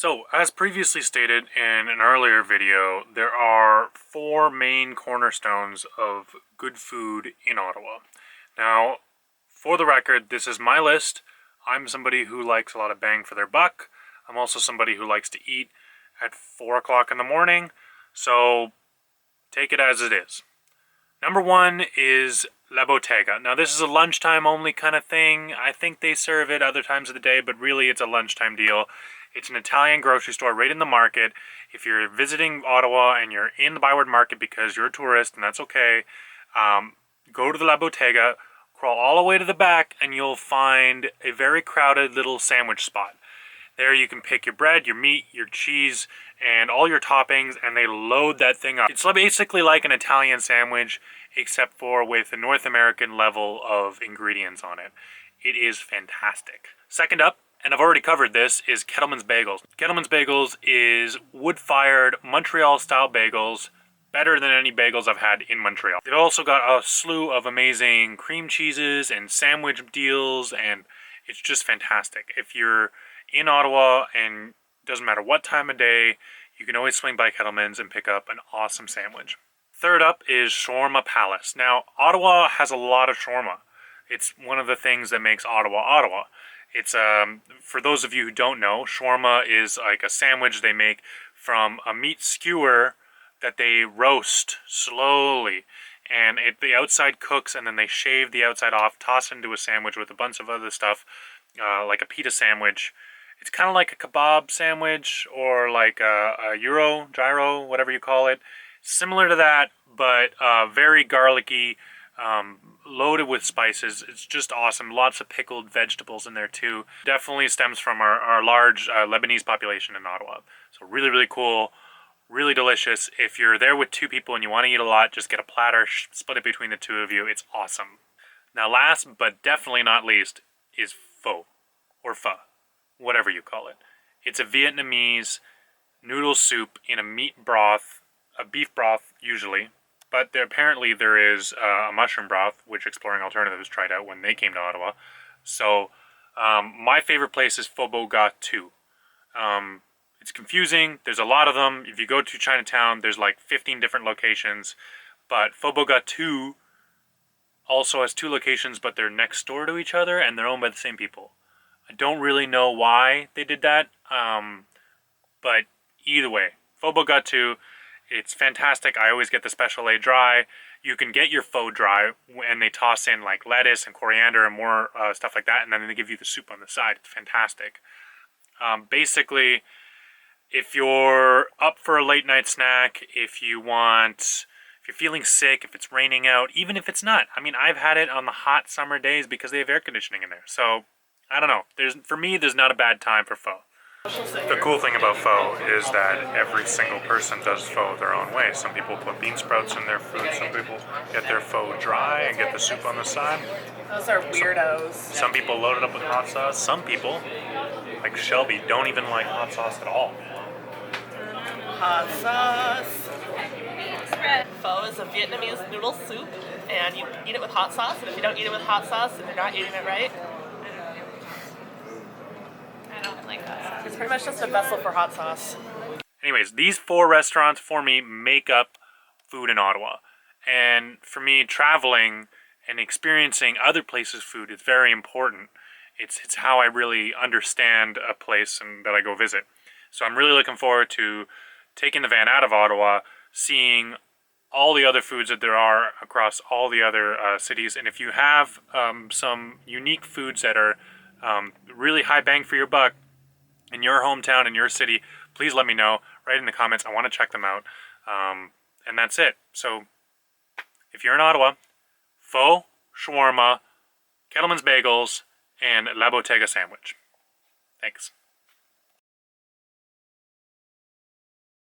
So, as previously stated in an earlier video, there are 4 main cornerstones of good food in Ottawa. Now, for the record, this is my list. I'm somebody who likes a lot of bang for their buck. I'm also somebody who likes to eat at 4 o'clock in the morning, so take it as it is. Number 1 is La Bottega. Now, this is a lunchtime only kind of thing. I think they serve it other times of the day, but really it's a lunchtime deal. It's an Italian grocery store right in the market. If you're visiting Ottawa and you're in the Byward Market because you're a tourist, and that's okay, go to the La Bottega, crawl all the way to the back, and you'll find a very crowded little sandwich spot. There you can pick your bread, your meat, your cheese, and all your toppings, and they load that thing up. It's basically like an Italian sandwich, except for with a North American level of ingredients on it. It is fantastic. Second up, and I've already covered this, is Kettlemans Bagels. Kettlemans Bagels is wood-fired Montreal-style bagels, better than any bagels I've had in Montreal. They've also got a slew of amazing cream cheeses and sandwich deals, and it's just fantastic. If you're in Ottawa, and doesn't matter what time of day, you can always swing by Kettlemans and pick up an awesome sandwich. Third up is Shawarma Palace. Now, Ottawa has a lot of shawarma. It's one of the things that makes Ottawa, Ottawa. It's, for those of you who don't know, shawarma is like a sandwich they make from a meat skewer that they roast slowly. And the outside cooks, and then they shave the outside off, toss it into a sandwich with a bunch of other stuff, like a pita sandwich. It's kind of like a kebab sandwich, or like a gyro, whatever you call it. Similar to that, but very garlicky, loaded with spices. It's just awesome. Lots of pickled vegetables in there too. Definitely stems from our large Lebanese population in Ottawa. So really, really cool, really delicious. If you're there with 2 people and you want to eat a lot, just get a platter, split it between the 2 of you. It's awesome. Now, last but definitely not least is pho, or pho, whatever you call it. It's a Vietnamese noodle soup in a meat broth, a beef broth usually, but apparently there is a mushroom broth, which Exploring Alternatives tried out when they came to Ottawa. So my favorite place is Pho Boga 2. It's confusing. There's a lot of them. If you go to Chinatown, there's like 15 different locations, but Pho Boga 2 also has 2 locations, but they're next door to each other and they're owned by the same people. I don't really know why they did that, but either way, Pho Boga 2, it's fantastic. I always get the special A dry. You can get your pho dry, and they toss in like lettuce and coriander and more stuff like that, and then they give you the soup on the side. It's fantastic. Basically, if you're up for a late night snack, if you're feeling sick, if it's raining out, even if it's not. I mean, I've had it on the hot summer days because they have air conditioning in there. So, I don't know. For me, there's not a bad time for pho. The cool thing about pho is that every single person does pho their own way. Some people put bean sprouts in their food. Some people get their pho dry and get the soup on the side. Those are weirdos. Some people load it up with hot sauce. Some people, like Shelby, don't even like hot sauce at all. Hot sauce. Pho is a Vietnamese noodle soup, and you eat it with hot sauce, and if you don't eat it with hot sauce, then you're not eating it right. I don't like hot sauce. It's pretty much just a vessel for hot sauce. Anyways, these 4 restaurants for me make up food in Ottawa. And for me, traveling and experiencing other places' food is very important. It's how I really understand a place and that I go visit. So I'm really looking forward to taking the van out of Ottawa, seeing all the other foods that there are across all the other cities. And if you have some unique foods that are really high bang for your buck in your hometown, in your city, please let me know. Write in the comments. I want to check them out. And that's it. So if you're in Ottawa, pho, shawarma, Kettlemans Bagels, and La Bottega sandwich. Thanks.